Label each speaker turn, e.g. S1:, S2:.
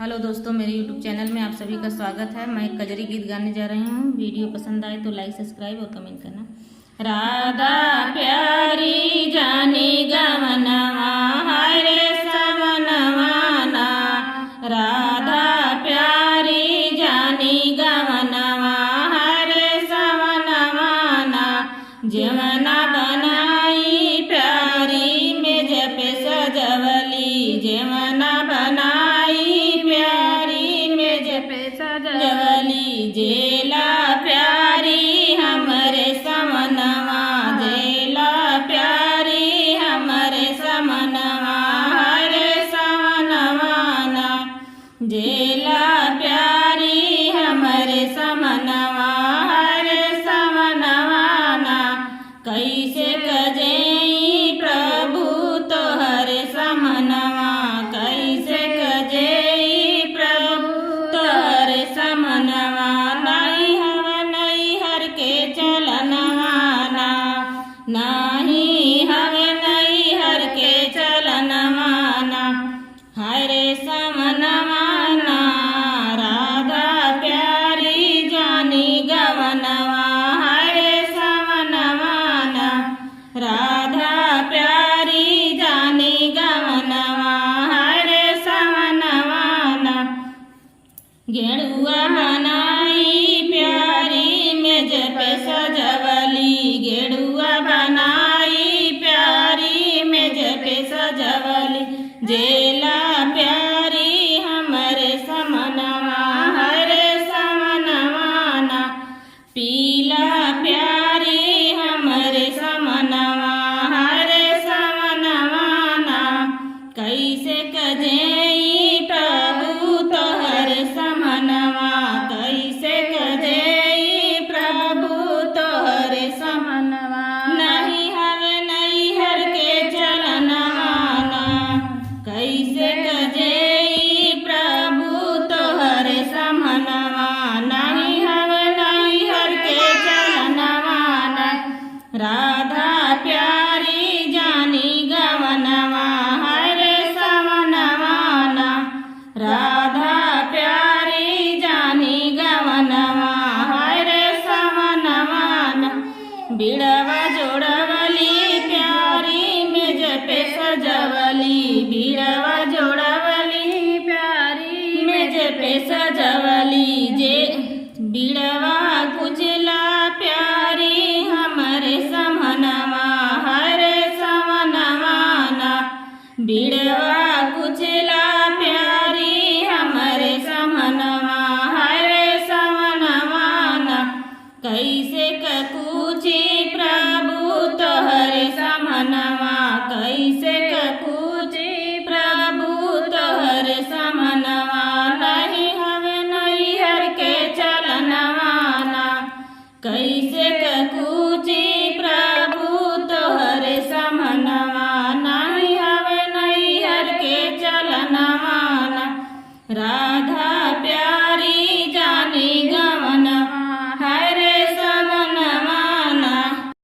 S1: Hello दोस्तों, मेरे YouTube channel में आप सभी का स्वागत है। मैं एक कजरी गीत गाने जा रही हूँ। वीडियो पसंद आए तो लाइक, सब्सक्राइब और कमेंट करना। राधा प्यारी जानी गवनवा हाय रे सवनवाना, राधा प्यारी जानी गवनवा हाय रे सवनवाना, जवना बनाई प्यारी में जपे सजवली, जवना बनाई प्यारी में जपे सजवली, जेला प्यारी हमरे समनवा, जेला प्यारी हमरे समनवा हरे समनवाना, जेला प्यारी हमरे समनवा हरे समनवाना, कैसे कजेई प्रभु तोहरे समनवा, कैसे कजेई प्रभु तोहरे समनवा, नहीं हवा नहीं हर के चलनवाना, नहीं हवे नहीं हर के चलनवाना हरे समनवाना, राधा प्यारी जानी गवनवा हरे समनवाना, राधा प्यारी जानी गवनवा हरे समनवाना, गेड़ुआ बनाई प्यारी में जपे सजवली, गेड़ुआ बनाई प्यारी में जपे सजवली, जेला प्यारी हमरे समनवा हरे समनवाना, पीला प्यारी हमरे समनवा हरे समनवाना, कैसे कजेई प्रभु तोहरे समनवा, कैसे कजेई प्रभु तोहरे समनवा, नहीं हवे नहीं हर के चलनवाना, कैसे कजेई प्रभु तोहरे समनवा, नहीं हवे नहीं हर के चलनवाना, राधा प्यारी जानी गवनवा हरे समनवाना, राधा प्यारी जानी गवनवा हरे समनवाना, बिड़वा जोड़वली प्यारी में जपे सजवली, बिड़वा जोड़वली प्यारी में जपे सजवली, जे बिड़वा कुचला प्यारी हमरे समनवा हरे समनवाना, बिड़वा कुचला प्यारी हमरे समनवा हरे समनवाना, कैसे ककूची प्रभु तोहरे समनवा, कैसे ककूची प्रभु तोहरे समनवा, नहीं हवे नहीं हर के चलनवाना, कैसे ककूची प्रभु तोहरे समनवा, नहीं हवे नहीं हर के चलनवाना, राधा